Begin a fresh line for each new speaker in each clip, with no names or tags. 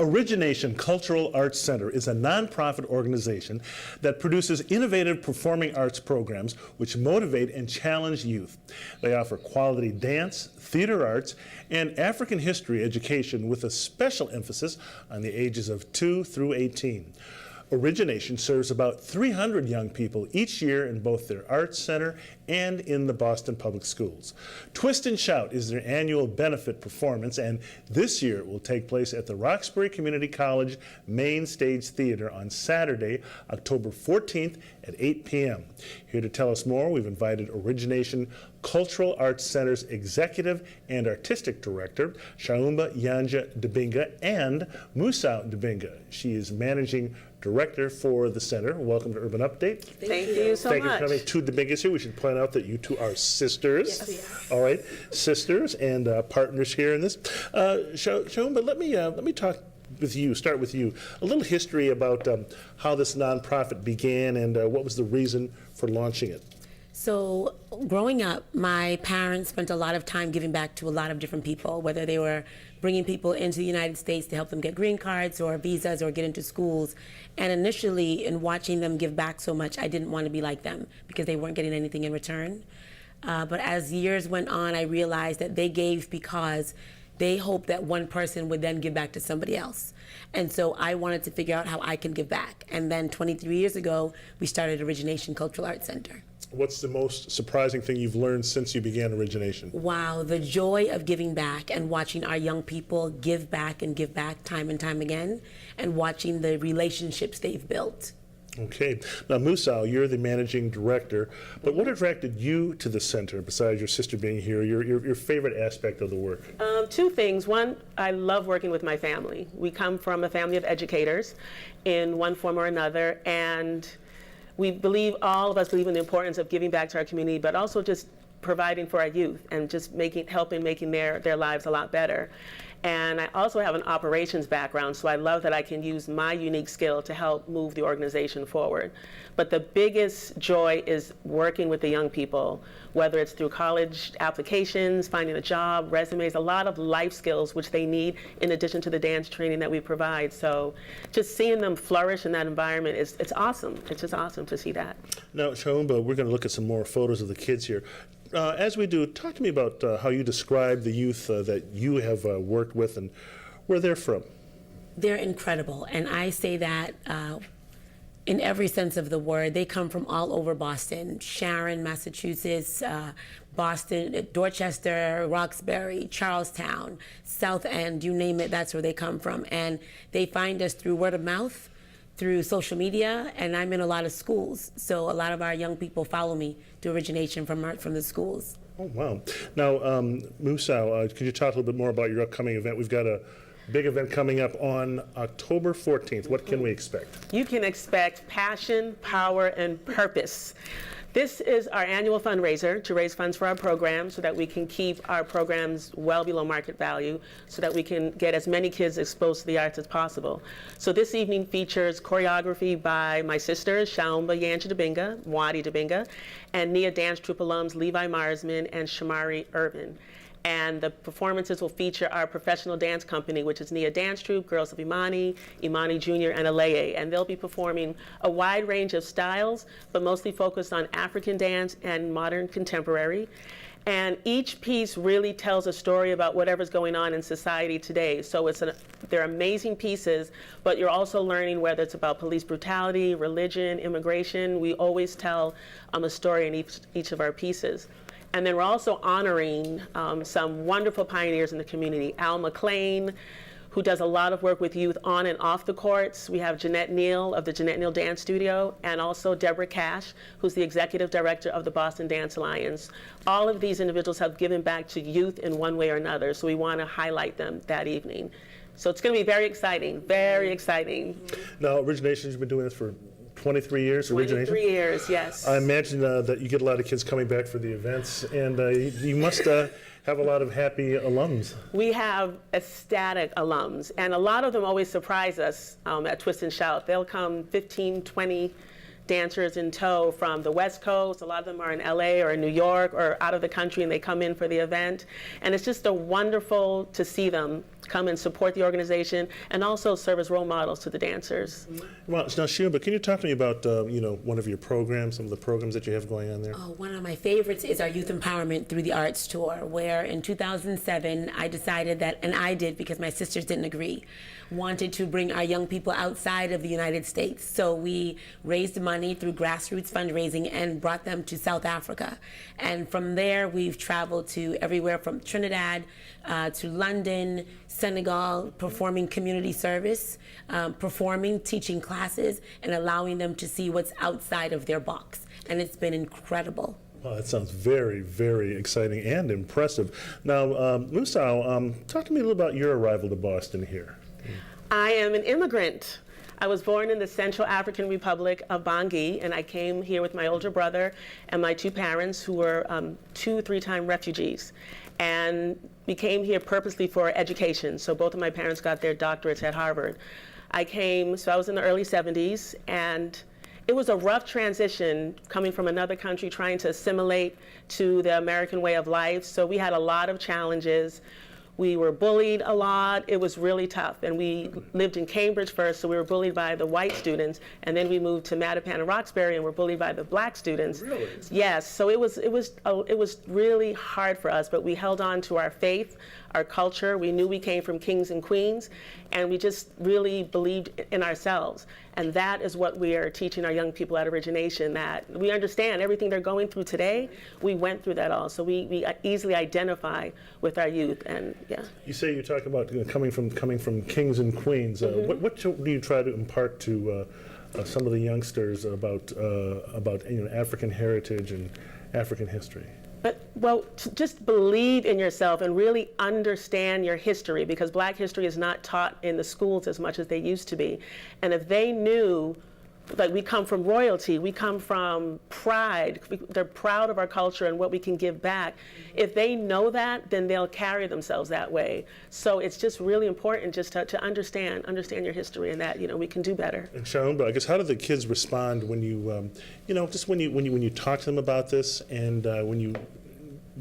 Origination Cultural Arts Center is a nonprofit organization that produces innovative performing arts programs which motivate and challenge youth. They offer quality dance, theater arts, and African history education with a special emphasis on the ages of 2 through 18. Origination serves about 300 young people each year in both their arts center and in the Boston Public Schools. Twist and Shout is their annual benefit performance, and this year it will take place at the Roxbury Community College Main Stage Theater on Saturday, October 14th at 8 p.m. Here to tell us more, we've invited Origination Cultural Arts Center's Executive and Artistic Director, Shaumba-Yandje Dibinga, and Masau Dibinga. She is Managing Director for the center. Welcome to Urban Update.
Thank you so much.
Thank you for coming. Two Dibingas here. We should point out that you two are sisters.
Yes, we are.
All right, sisters and partners here in this. Shaumba, let me talk with you. Start with you. A little history about how this nonprofit began and what was the reason for launching it.
So growing up, my parents spent a lot of time giving back to a lot of different people, whether they were bringing people into the United States to help them get green cards or visas or get into schools. And initially, in watching them give back so much, I didn't want to be like them because they weren't getting anything in return. But as years went on, I realized that they gave because they hoped that one person would then give back to somebody else. And so I wanted to figure out how I can give back. And then 23 years ago, we started Origination Cultural Arts Center.
What's the most surprising thing you've learned since you began Origination?
Wow, the joy of giving back and watching our young people give back and give back time and time again, and watching the relationships they've built.
Okay. Now, Masau, you're the managing director, but what attracted you to the center, besides your sister being here, your favorite aspect of the work?
Two things. One, I love working with my family. We come from a family of educators in one form or another, and we believe, all of us believe in the importance of giving back to our community, but also just providing for our youth and just helping making their lives a lot better. And I also have an operations background, so I love that I can use my unique skill to help move the organization forward. But the biggest joy is working with the young people, whether it's through college applications, finding a job, resumes, a lot of life skills which they need in addition to the dance training that we provide. So just seeing them flourish in that environment, it's awesome. It's just awesome to see that.
Now, Shaumba, we're going to look at some more photos of the kids here. As we do, talk to me about how you describe the youth that you have worked with and where they're from.
They're incredible, and I say that in every sense of the word. They come from all over Boston, Sharon, Massachusetts, Boston, Dorchester, Roxbury, Charlestown, South End, you name it, that's where they come from. And they find us through word of mouth, through social media, and I'm in a lot of schools. So a lot of our young people follow me to Origination from the schools.
Oh, wow. Now, Masau, could you talk a little bit more about your upcoming event? We've got a big event coming up on October 14th. What can we expect?
You can expect passion, power, and purpose. This is our annual fundraiser to raise funds for our program so that we can keep our programs well below market value so that we can get as many kids exposed to the arts as possible. So this evening features choreography by my sisters, Shaumba-Yandje Dibinga, Mwadi Dibinga, and NIA Dance Troupe alums Levi Marsman and Shamari Irvin. And the performances will feature our professional dance company, which is NIA Dance Troupe, Girls of Imani, Imani Jr., and Aleye. And they'll be performing a wide range of styles, but mostly focused on African dance and modern contemporary. And each piece really tells a story about whatever's going on in society today. So they're amazing pieces, but you're also learning whether it's about police brutality, religion, immigration. We always tell a story in each of our pieces. And then we're also honoring some wonderful pioneers in the community. Al McLean, who does a lot of work with youth on and off the courts. We have Jeanette Neal of the Jeanette Neal Dance Studio, and also Deborah Cash, who's the executive director of the Boston Dance Alliance. All of these individuals have given back to youth in one way or another, so we want to highlight them that evening. So it's going to be very exciting, very exciting.
Now, Origination's been doing this for 23 years, Origination?
23 years, yes.
I imagine that you get a lot of kids coming back for the events, and you must have a lot of happy alums.
We have ecstatic alums, and a lot of them always surprise us at Twist and Shout. They'll come 15, 20 dancers in tow from the West Coast. A lot of them are in LA or in New York or out of the country, and they come in for the event. And it's just wonderful to see them come and support the organization and also serve as role models to the dancers.
Well, now, Shaumba, can you talk to me about one of your programs, some of the programs that you have going on there?
Oh, one of my favorites is our Youth Empowerment Through the Arts Tour, where in 2007 I decided that, and I did because my sisters didn't agree, wanted to bring our young people outside of the United States. So we raised money through grassroots fundraising and brought them to South Africa. And from there, we've traveled to everywhere from Trinidad to London, Senegal, performing community service, performing, teaching classes, and allowing them to see what's outside of their box. And it's been incredible.
Well, that sounds very, very exciting and impressive. Now, Masau, talk to me a little about your arrival to Boston here.
I am an immigrant. I was born in the Central African Republic of Bangui, and I came here with my older brother and my two parents, who were 2 3-time refugees. And we came here purposely for education. So both of my parents got their doctorates at Harvard. I was in the early 70s, and it was a rough transition coming from another country, trying to assimilate to the American way of life. So we had a lot of challenges. We were bullied a lot. It was really tough. And we lived in Cambridge first, so we were bullied by the white students. And then we moved to Mattapan and Roxbury and were bullied by the black students.
Really?
Yes, so it was really hard for us, but we held on to our faith, our culture. We knew we came from kings and queens, and we just really believed in ourselves. And that is what we are teaching our young people at Origination, that we understand everything they're going through today. We went through that all, so we easily identify with our youth. And yeah.
You say you talk about coming from kings and queens. What do you try to impart to some of the youngsters about African heritage and African history?
To just believe in yourself and really understand your history, because Black history is not taught in the schools as much as they used to be. And if they knew, like, we come from royalty, we come from pride, they're proud of our culture and what we can give back. If they know that, then they'll carry themselves that way. So it's just really important just to understand your history, and that we can do better.
And Shaumba, I guess, how do the kids respond when you just when you talk to them about this, and when you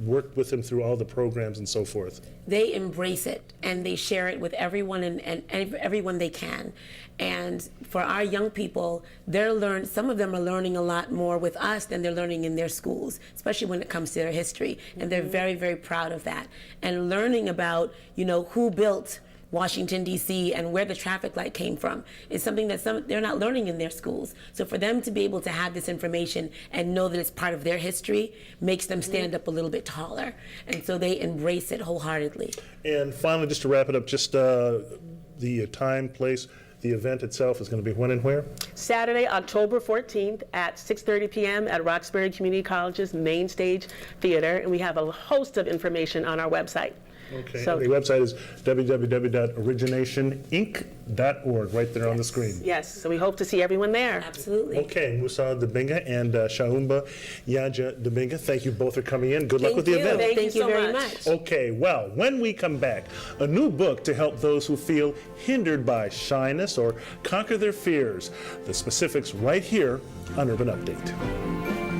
work with them through all the programs and so forth?
They embrace it, and they share it with everyone and everyone they can. And for our young people, some of them are learning a lot more with us than they're learning in their schools, especially when it comes to their history. And they're very, very proud of that. And learning about, who built Washington, D.C., and where the traffic light came from is something that they're not learning in their schools. So for them to be able to have this information and know that it's part of their history makes them stand up a little bit taller. And so they embrace it wholeheartedly.
And finally, just to wrap it up, just the time, place, the event itself is going to be when and where?
Saturday, October 14th at 6:30 p.m. at Roxbury Community College's Main Stage Theater. And we have a host of information on our website.
Okay,
So,
the website is www.originationinc.org, right there on the screen.
yes, so we hope to see everyone there.
Absolutely.
Okay, Masau Dibinga and Shaumba-Yandje Dibinga, thank you both for coming in. Good luck with the event.
Thank you so
very
much.
Okay, well, when we come back, a new book to help those who feel hindered by shyness or conquer their fears. The specifics right here on Urban Update.